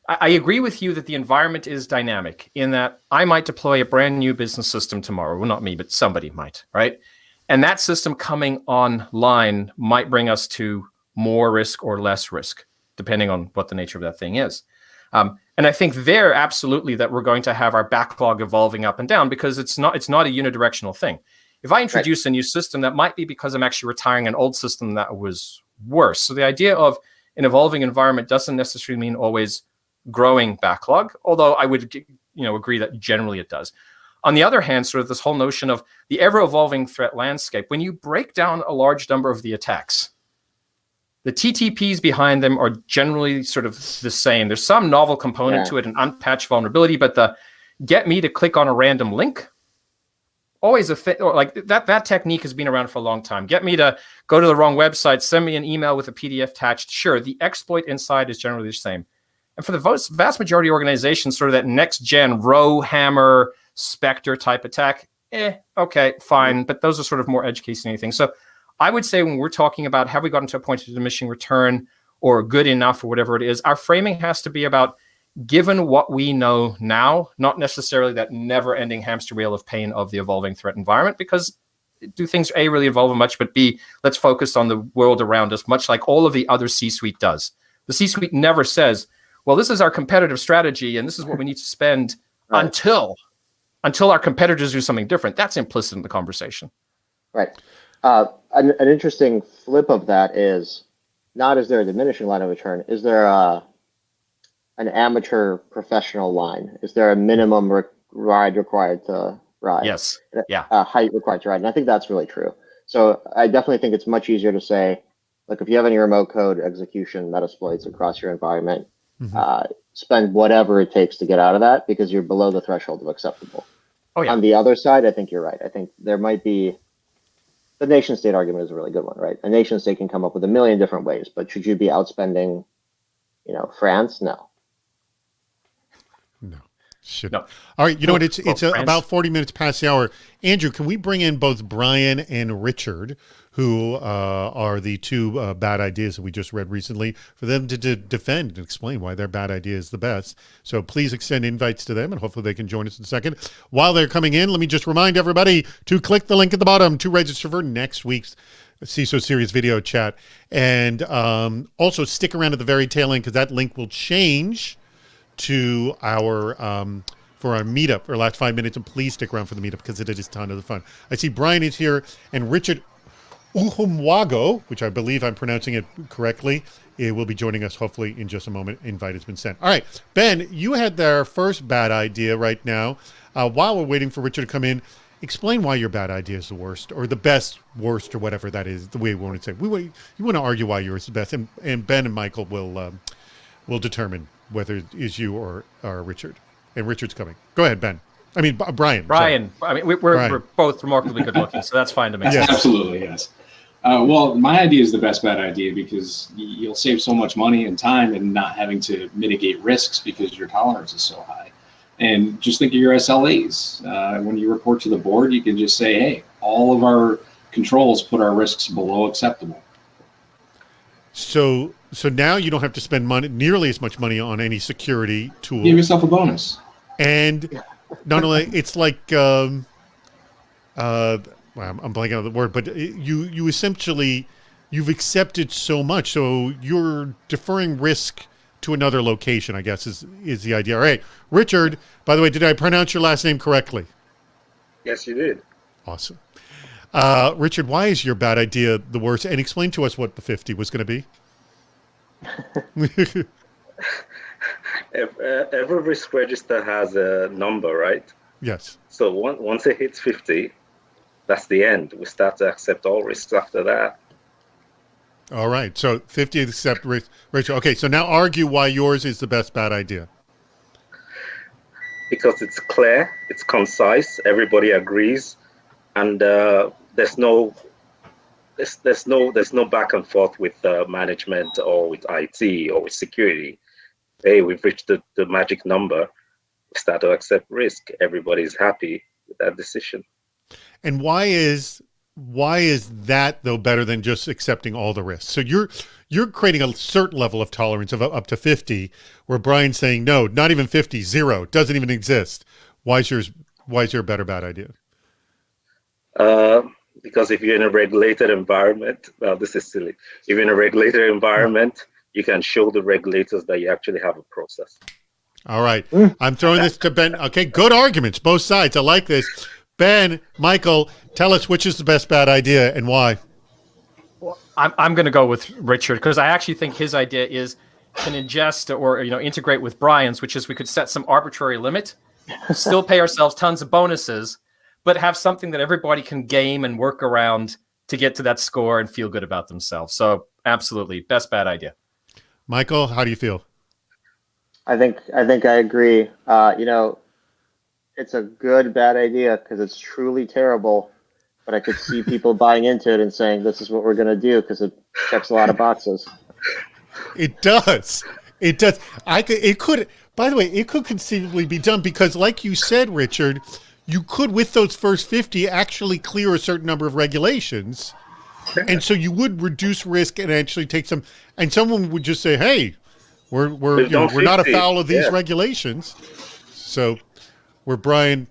I agree with you that the environment is dynamic in that I might deploy a brand new business system tomorrow. Well, not me, but somebody might, right? And that system coming online might bring us to more risk or less risk, depending on what the nature of that thing is. And I think there absolutely that we're going to have our backlog evolving up and down because it's not a unidirectional thing. If I introduce a new system, that might be because I'm actually retiring an old system that was worse. So the idea of an evolving environment doesn't necessarily mean always growing backlog, although I would agree that generally it does. On the other hand, sort of this whole notion of the ever-evolving threat landscape, when you break down a large number of the attacks, the TTPs behind them are generally sort of the same. There's some novel component to it, an unpatched vulnerability, but the get me to click on a random link, always a thing. Like that technique has been around for a long time. Get me to go to the wrong website, send me an email with a PDF attached. Sure, the exploit inside is generally the same. And for the vast majority of organizations, sort of that next-gen row hammer, Spectre type attack, okay, fine. But those are sort of more edge case than anything. So I would say when we're talking about have we gotten to a point of diminishing return or good enough or whatever it is, our framing has to be about given what we know now, not necessarily that never-ending hamster wheel of pain of the evolving threat environment, because do things A, really evolve much, but B, let's focus on the world around us, much like all of the other C-suite does. The C-suite never says, well, this is our competitive strategy and this is what we need to spend until our competitors do something different. That's implicit in the conversation. Right. An interesting flip of that is not is there a diminishing line of return, is there an amateur professional line? Is there a minimum ride required to ride? Yes. Yeah. A height required to ride. And I think that's really true. So I definitely think it's much easier to say, look, if you have any remote code execution metasploits across your environment, spend whatever it takes to get out of that because you're below the threshold of acceptable. Oh, yeah. On the other side, I think you're right. I think there might be the nation state argument is a really good one, right? A nation state can come up with a million different ways, but should you be outspending, France, no. No. Should. No. All right. You know what? It's France. about 40 minutes past the hour. Andrew, can we bring in both Brian and Richard, who are the two bad ideas that we just read recently, for them to defend and explain why their bad idea is the best? So please extend invites to them, and hopefully they can join us in a second. While they're coming in, let me just remind everybody to click the link at the bottom to register for next week's CISO Series video chat. And also stick around at the very tail end, because that link will change to our for our meetup for the last 5 minutes, and please stick around for the meetup because it is a ton of fun. I see Brian is here, and Richard Uhumwago, which I believe I'm pronouncing it correctly, will be joining us hopefully in just a moment. Invite has been sent. All right, Ben, you had their first bad idea right now. While we're waiting for Richard to come in, explain why your bad idea is the worst, or the best, worst, or whatever that is, the way we want to say it. You want to argue why yours is the best, and Ben and Michael will determine whether it is you or Richard. And Richard's coming. Go ahead, Ben. I mean, Brian. Brian. Sorry. I mean, we're both remarkably good looking, so that's fine to me. Yes. Absolutely, yes. Well, my idea is the best bad idea because you'll save so much money and time and not having to mitigate risks because your tolerance is so high. And just think of your SLAs. When you report to the board, you can just say, hey, all of our controls put our risks below acceptable. So now you don't have to spend nearly as much money on any security tool. Give yourself a bonus. And not only, it's like, well, I'm blanking on the word, but you essentially, you've accepted so much, so you're deferring risk to another location, I guess, is the idea. All right, Richard, by the way, did I pronounce your last name correctly? Yes, you did. Awesome. Richard, why is your bad idea the worst? And explain to us what the 50 was going to be. Every risk register has a number, right? Yes. So once it hits 50, that's the end. We start to accept all risks after that. All right. So 50 accept risk. Rachel. Okay. So now argue why yours is the best bad idea. Because it's clear, it's concise, everybody agrees, and there's no back and forth with management or with IT or with security. Hey, we've reached the magic number. We start to accept risk. Everybody's happy with that decision. And why is that though better than just accepting all the risks? So you're creating a certain level of tolerance of up to 50, where Brian's saying no, not even 50, 0, doesn't even exist. Why is your better bad idea? Because if you're in a regulated environment, well, this is silly. If you're in a regulated environment, you can show the regulators that you actually have a process. All right. I'm throwing this to Ben. Okay, good arguments, both sides. I like this. Ben, Michael, tell us which is the best bad idea and why. Well, I'm going to go with Richard because I actually think his idea can ingest or integrate with Brian's, which is we could set some arbitrary limit, still pay ourselves tons of bonuses, but have something that everybody can game and work around to get to that score and feel good about themselves. So absolutely, best bad idea. Michael, how do you feel? I think I agree. It's a good bad idea because it's truly terrible, but I could see people buying into it and saying this is what we're going to do because it checks a lot of boxes. It does. It does. It could. By the way, it could conceivably be done because, like you said, Richard, you could, with those first 50, actually clear a certain number of regulations, and so you would reduce risk and actually take some. And someone would just say, "Hey, we're not afoul of these regulations." So, where Brian,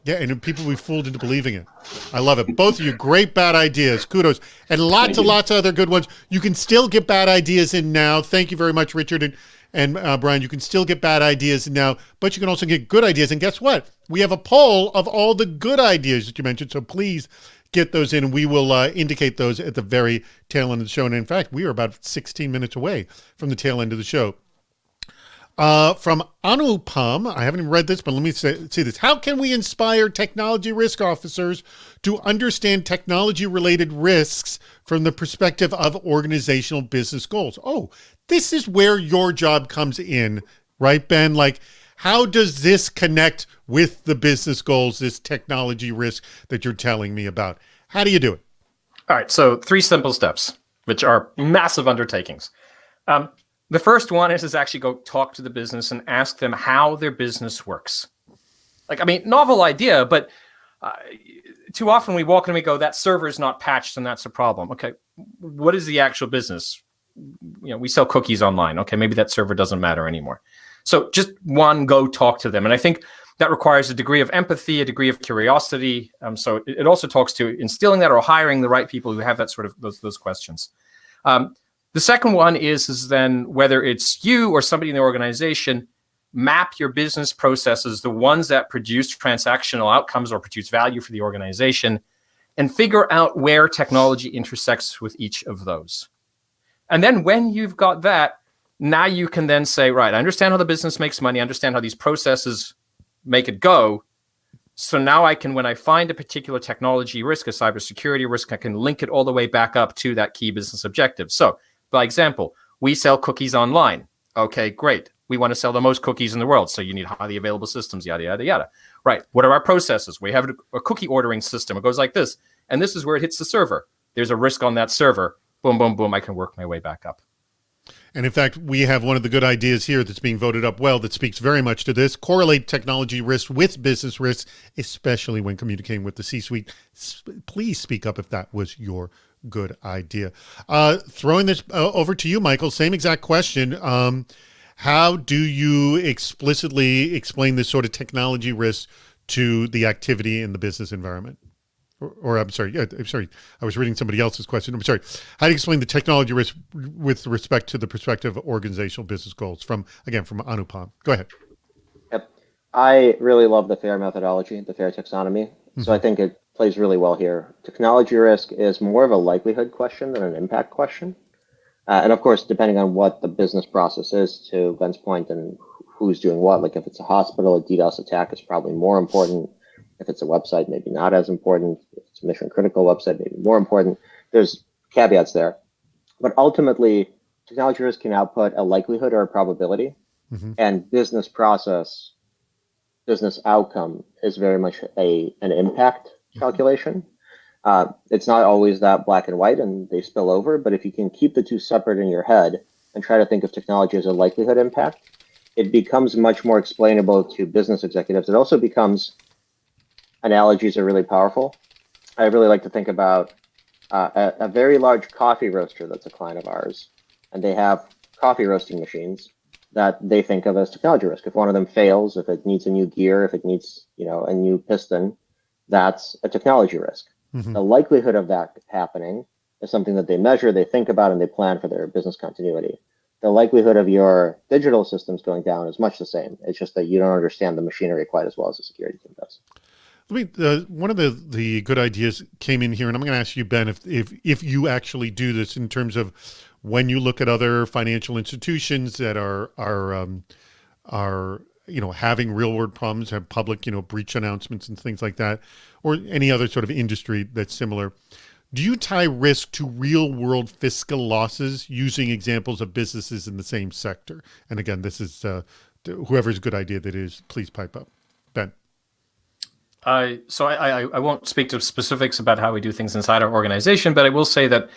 and people will be fooled into believing it. I love it. Both of you, great bad ideas. Kudos, and lots of other good ones. You can still get bad ideas in now. Thank you very much, Richard and Brian. You can still get bad ideas in now, but you can also get good ideas. And guess what? We have a poll of all the good ideas that you mentioned. So please get those in, and we will indicate those at the very tail end of the show. And in fact, we are about 16 minutes away from the tail end of the show. From Anupam, I haven't even read this, but let me see this. How can we inspire technology risk officers to understand technology-related risks from the perspective of organizational business goals? Oh, this is where your job comes in, right, Ben? Like, how does this connect with the business goals, this technology risk that you're telling me about? How do you do it? All right, so 3 simple steps, which are massive undertakings. The first one is actually go talk to the business and ask them how their business works. Like, I mean, novel idea, but too often we walk in and we go, that server is not patched and that's a problem. Okay, what is the actual business? We sell cookies online. Okay, maybe that server doesn't matter anymore. So just go talk to them. And I think that requires a degree of empathy, a degree of curiosity. So it also talks to instilling that or hiring the right people who have that sort of those questions. The second one is then whether it's you or somebody in the organization, map your business processes, the ones that produce transactional outcomes or produce value for the organization, and figure out where technology intersects with each of those. And then when you've got that, now you can then say, right, I understand how the business makes money, I understand how these processes make it go. So now I can, when I find a particular technology risk, a cybersecurity risk, I can link it all the way back up to that key business objective. So, by example, we sell cookies online. Okay, great. We want to sell the most cookies in the world. So you need highly available systems, yada, yada, yada. Right. What are our processes? We have a cookie ordering system. It goes like this. And this is where it hits the server. There's a risk on that server. Boom, boom, boom. I can work my way back up. And in fact, we have one of the good ideas here that's being voted up well that speaks very much to this. Correlate technology risk with business risks, especially when communicating with the C-suite. Please speak up if that was your good idea. Throwing this over to you, Michael, same exact question. How do you explicitly explain this sort of technology risk to the activity in the business environment? Or I'm sorry, I was reading somebody else's question. I'm sorry. How do you explain the technology risk with respect to the perspective of organizational business goals from Anupam? Go ahead. Yep. I really love the FAIR methodology, the FAIR taxonomy. Mm-hmm. So I think it plays really well here. Technology risk is more of a likelihood question than an impact question. And of course, depending on what the business process is, to Ben's point, and who's doing what, like if it's a hospital, a DDoS attack is probably more important. If it's a website, maybe not as important. If it's a mission critical website, maybe more important. There's caveats there. But ultimately, technology risk can output a likelihood or a probability. Mm-hmm. And business process, business outcome is very much an impact calculation. It's not always that black and white and they spill over, but if you can keep the two separate in your head and try to think of technology as a likelihood impact, it becomes much more explainable to business executives. It also becomes, analogies are really powerful. I really like to think about a very large coffee roaster that's a client of ours, and they have coffee roasting machines that they think of as technology risk. If one of them fails, if it needs a new gear, if it needs a new piston, that's a technology risk. Mm-hmm. The likelihood of that happening is something that they measure, they think about, and they plan for their business continuity. The likelihood of your digital systems going down is much the same. It's just that you don't understand the machinery quite as well as the security team does. One of the good ideas came in here, and I'm going to ask you, Ben, if you actually do this in terms of when you look at other financial institutions that are having real world problems, have public breach announcements and things like that, or any other sort of industry that's similar. Do you tie risk to real world fiscal losses using examples of businesses in the same sector? And again, this is whoever's good idea that is, please pipe up. Ben. So I won't speak to specifics about how we do things inside our organization, but I will say that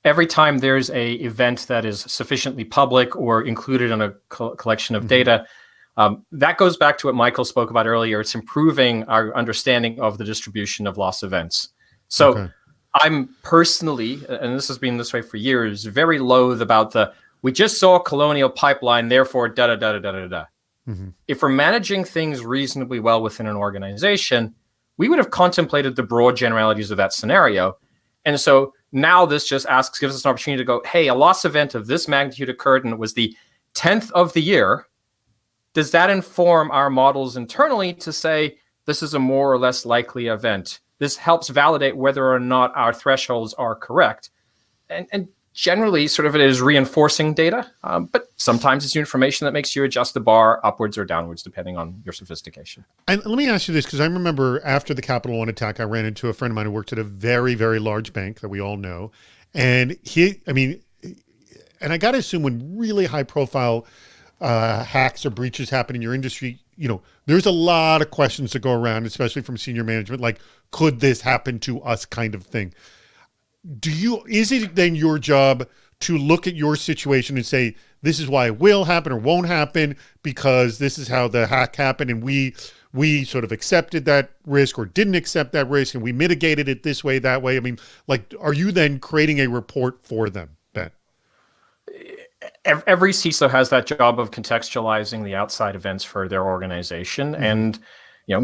every time there's a event that is sufficiently public or included in a collection of data, that goes back to what Michael spoke about earlier. It's improving our understanding of the distribution of loss events. So okay. I'm personally, and this has been this way for years, very loath about we just saw a Colonial Pipeline, therefore da-da-da-da-da-da-da. Mm-hmm. If we're managing things reasonably well within an organization, we would have contemplated the broad generalities of that scenario. And so now this just gives us an opportunity to go, hey, a loss event of this magnitude occurred and it was the 10th of the year. Does that inform our models internally to say this is a more or less likely event? This helps validate whether or not our thresholds are correct. And generally, sort of it is reinforcing data, but sometimes it's information that makes you adjust the bar upwards or downwards, depending on your sophistication. And let me ask you this, because I remember after the Capital One attack, I ran into a friend of mine who worked at a very, very large bank that we all know. And I got to assume when really high profile hacks or breaches happen in your industry, there's a lot of questions that go around, especially from senior management, like, could this happen to us kind of thing? Is it then your job to look at your situation and say, this is why it will happen or won't happen because this is how the hack happened, and we sort of accepted that risk or didn't accept that risk, and we mitigated it this way, that way? I mean, like, are you then creating a report for them, Ben? Every CISO has that job of contextualizing the outside events for their organization and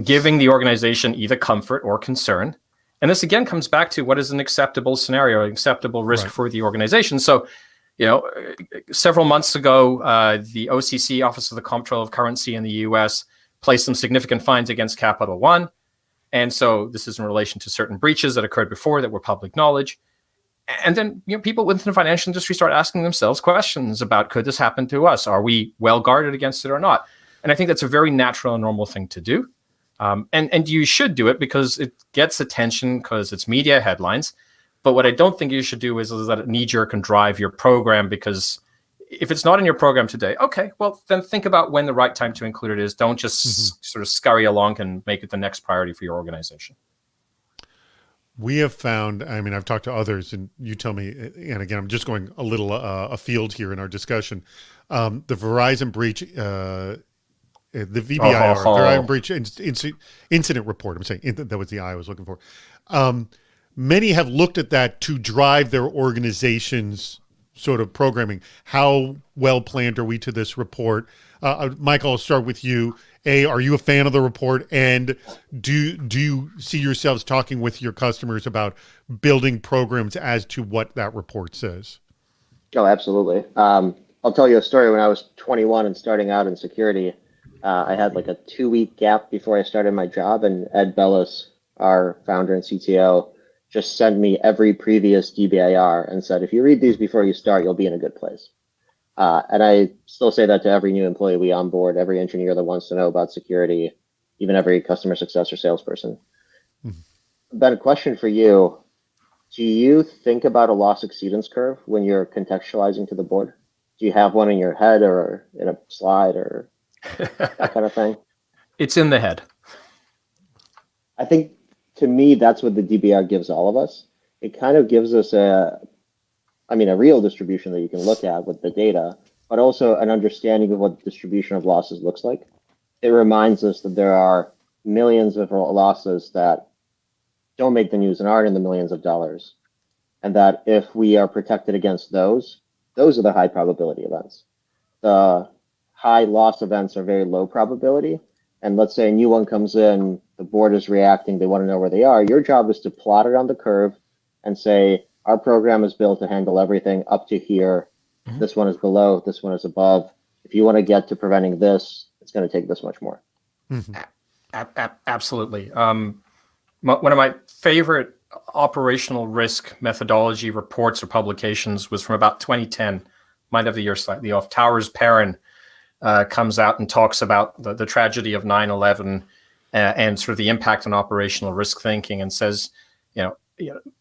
giving the organization either comfort or concern. And this again comes back to what is an acceptable scenario, an acceptable risk for the organization. So, several months ago, the OCC, Office of the Comptroller of Currency in the US, placed some significant fines against Capital One. And so this is in relation to certain breaches that occurred before that were public knowledge. And then people within the financial industry start asking themselves questions about, could this happen to us? Are we well guarded against it or not? And I think that's a very natural and normal thing to do. And you should do it because it gets attention because it's media headlines. But what I don't think you should do is let it knee-jerk and drive your program, because if it's not in your program today, okay, well, then think about when the right time to include it is. Don't just sort of scurry along and make it the next priority for your organization. We have found, I mean, I've talked to others, and you tell me, and again, I'm just going a little afield here in our discussion. The Verizon breach, the VBIR, Verizon breach incident report. I'm saying that was the I was looking for. Many have looked at that to drive their organization's sort of programming. How well planned are we to this report? Michael, I'll start with you. Are you a fan of the report? And do you see yourselves talking with your customers about building programs as to what that report says? Oh, absolutely. I'll tell you a story. When I was 21 and starting out in security, I had like a 2-week gap before I started my job, and Ed Bellis, our founder and CTO, just sent me every previous DBIR and said, if you read these before you start, you'll be in a good place. And I still say that to every new employee we onboard, every engineer that wants to know about security, even every customer success or salesperson. Ben, a question for you. Do you think about a loss exceedance curve when you're contextualizing to the board? Do you have one in your head or in a slide or that kind of thing? It's in the head. I think, to me, that's what the DBR gives all of us. It kind of gives us a real distribution that you can look at with the data, but also an understanding of what the distribution of losses looks like. It reminds us that there are millions of losses that don't make the news and aren't in the millions of dollars. And that if we are protected against those are the high probability events. The high loss events are very low probability. And let's say a new one comes in, the board is reacting, they want to know where they are. Your job is to plot it on the curve and say, our program is built to handle everything up to here. This one is below, this one is above. If you want to get to preventing this, it's going to take this much more. Absolutely. One of my favorite operational risk methodology reports or publications was from about 2010. Might have the year slightly off. Towers Perrin comes out and talks about the tragedy of 9/11 and sort of the impact on operational risk thinking, and says,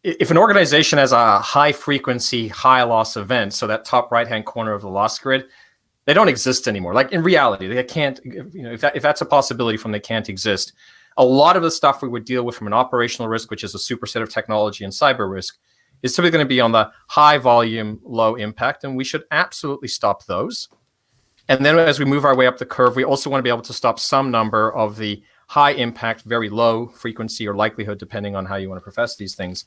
if an organization has a high frequency, high loss event, so that top right-hand corner of the loss grid, they don't exist anymore. Like in reality, they can't, if that's a possibility from they can't exist. A lot of the stuff we would deal with from an operational risk, which is a superset of technology and cyber risk, is typically going to be on the high volume, low impact, and we should absolutely stop those. And then as we move our way up the curve, we also want to be able to stop some number of the high impact, very low frequency or likelihood, depending on how you want to profess these things,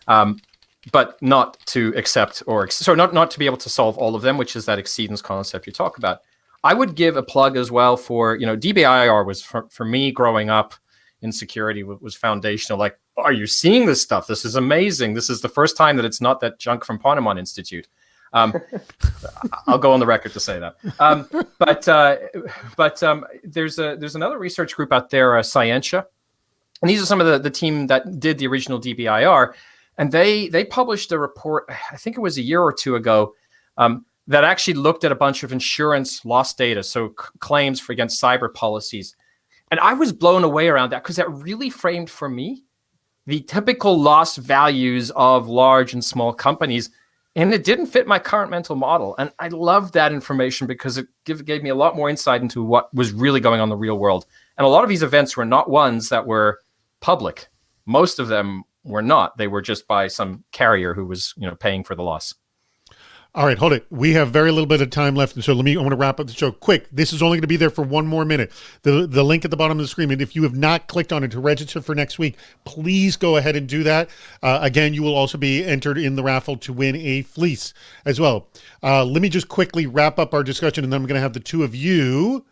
but not to accept not to be able to solve all of them, which is that exceedance concept you talk about. I would give a plug as well for, DBIR was for me growing up in security was foundational. Like, are you seeing this stuff? This is amazing. This is the first time that it's not that junk from Ponemon Institute. I'll go on the record to say that. But there's another research group out there, Scientia, and these are some of the team that did the original DBIR, and they published a report, I think it was a year or two ago, that actually looked at a bunch of insurance loss data, so claims for against cyber policies, and I was blown away around that because that really framed for me the typical loss values of large and small companies. And it didn't fit my current mental model. And I loved that information because it gave me a lot more insight into what was really going on in the real world. And a lot of these events were not ones that were public. Most of them were not. They were just by some carrier who was, paying for the loss. All right, hold it. We have very little bit of time left, and so I want to wrap up the show quick. This is only going to be there for 1 more minute. The link at the bottom of the screen, and if you have not clicked on it to register for next week, please go ahead and do that. Again, you will also be entered in the raffle to win a fleece as well. Let me just quickly wrap up our discussion, and then I'm going to have the two of you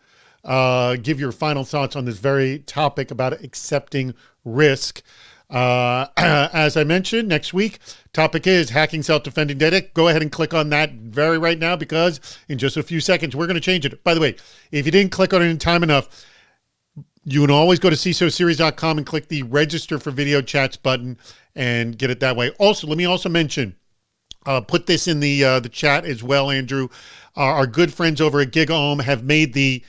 give your final thoughts on this very topic about accepting risk. As I mentioned, next week, topic is hacking self-defending data. Go ahead and click on that right now, because in just a few seconds, we're going to change it. By the way, if you didn't click on it in time enough, you can always go to CISOseries.com and click the register for video chats button and get it that way. Also, let me also mention, put this in the chat as well, Andrew. Our good friends over at GigaOM have made the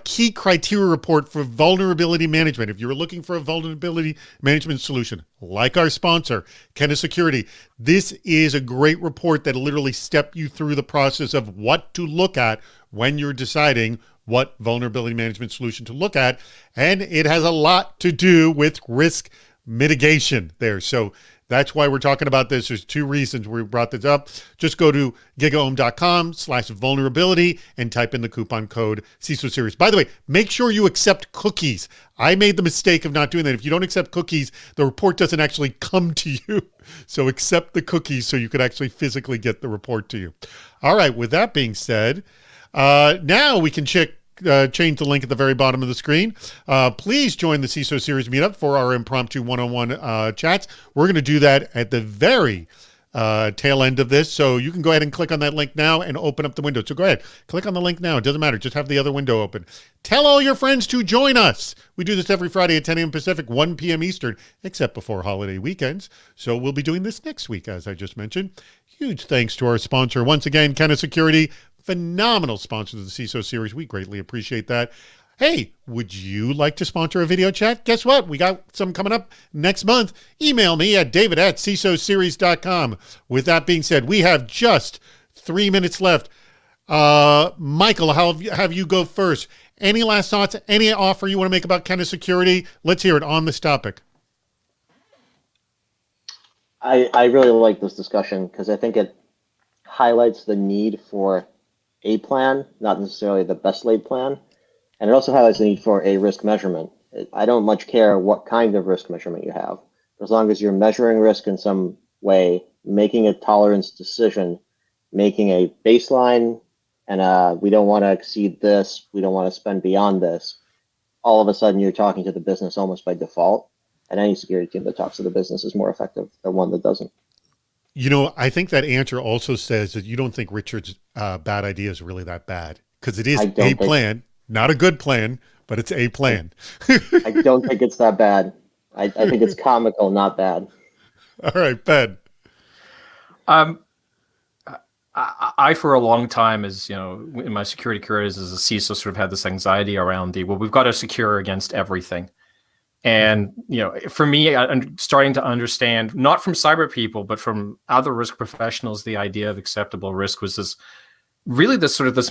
key criteria report for vulnerability management. If you're looking for a vulnerability management solution, like our sponsor, Kenna Security, this is a great report that literally step you through the process of what to look at when you're deciding what vulnerability management solution to look at. And it has a lot to do with risk mitigation there. So that's why we're talking about this. There's two reasons we brought this up. Just go to gigaom.com/vulnerability and type in the coupon code CISO Series. By the way, make sure you accept cookies. I made the mistake of not doing that. If you don't accept cookies, the report doesn't actually come to you. So accept the cookies so you could actually physically get the report to you. All right, with that being said, now we can change the link at the very bottom of the screen. Please join the CISO Series meetup for our impromptu one-on-one chats. We're going to do that at the very tail end of this. So you can go ahead and click on that link now and open up the window. So go ahead, click on the link now. It doesn't matter. Just have the other window open. Tell all your friends to join us. We do this every Friday at 10 a.m. Pacific, 1 p.m. Eastern, except before holiday weekends. So we'll be doing this next week, as I just mentioned. Huge thanks to our sponsor. Once again, Kenna Security, phenomenal sponsor of the CISO Series. We greatly appreciate that. Hey, would you like to sponsor a video chat? Guess what? We got some coming up next month. Email me at david@cisoseries.com. With that being said, we have just 3 minutes left. Michael, have you go first. Any last thoughts? Any offer you want to make about Kenna Security? Let's hear it on this topic. I really like this discussion because I think it highlights the need for a plan, not necessarily the best laid plan. And it also highlights the need for a risk measurement. I don't much care what kind of risk measurement you have. As long as you're measuring risk in some way, making a tolerance decision, making a baseline, and we don't want to exceed this, we don't want to spend beyond this, all of a sudden you're talking to the business almost by default. And any security team that talks to the business is more effective than one that doesn't. You know, I think that answer also says that you don't think Richard's bad idea is really that bad, because it is a plan, not a good plan, but it's a plan. I don't think it's that bad. I think it's comical, not bad. All right, Ben. I for a long time, as you know, in my security careers as a CISO, sort of had this anxiety around we've got to secure against everything. And, you know, for me, I'm starting to understand, not from cyber people, but from other risk professionals, the idea of acceptable risk was this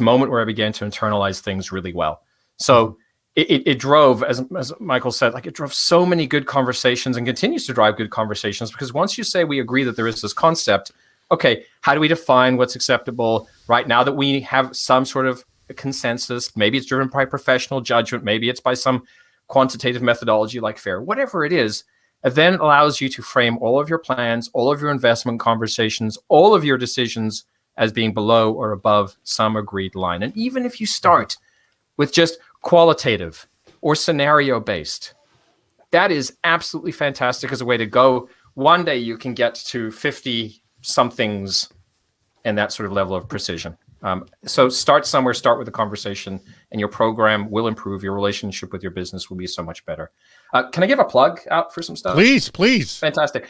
moment where I began to internalize things really well. So it drove, as Michael said, it drove so many good conversations and continues to drive good conversations, because once you say we agree that there is this concept, okay, how do we define what's acceptable right now that we have some sort of consensus? Maybe it's driven by professional judgment. Maybe it's by some quantitative methodology like FAIR, whatever it is. It then allows you to frame all of your plans, all of your investment conversations, all of your decisions as being below or above some agreed line. And even if you start with just qualitative or scenario-based, that is absolutely fantastic as a way to go. One day you can get to 50 somethings and that sort of level of precision. So start somewhere, start with a conversation, and your program will improve. Your relationship with your business will be so much better. Can I give a plug out for some stuff? Please. Fantastic.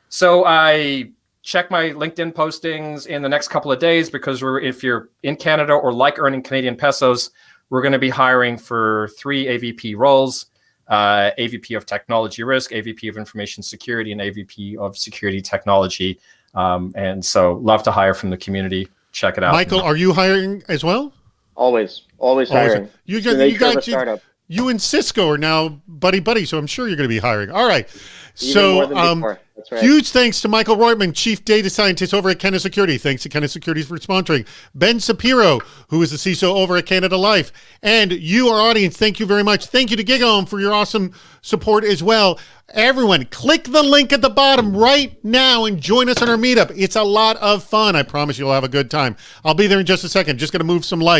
So I check my LinkedIn postings in the next couple of days, because if you're in Canada or like earning Canadian pesos, we're going to be hiring for 3 AVP roles, AVP of Technology Risk, AVP of Information Security, and AVP of Security Technology. And so love to hire from the community. Check it out. Michael, are you hiring as well? Always hiring. You you and Cisco are now buddy, so I'm sure you're going to be hiring. All right. Even more So, than before. That's right. huge thanks to Michael Reutman, Chief Data Scientist over at Canada Security. Thanks to Canada Security for sponsoring. Ben Shapiro, who is the CISO over at Canada Life. And you, our audience, thank you very much. Thank you to GigaOM for your awesome support as well. Everyone, click the link at the bottom right now and join us on our meetup. It's a lot of fun. I promise you'll have a good time. I'll be there in just a second. Just going to move some lights.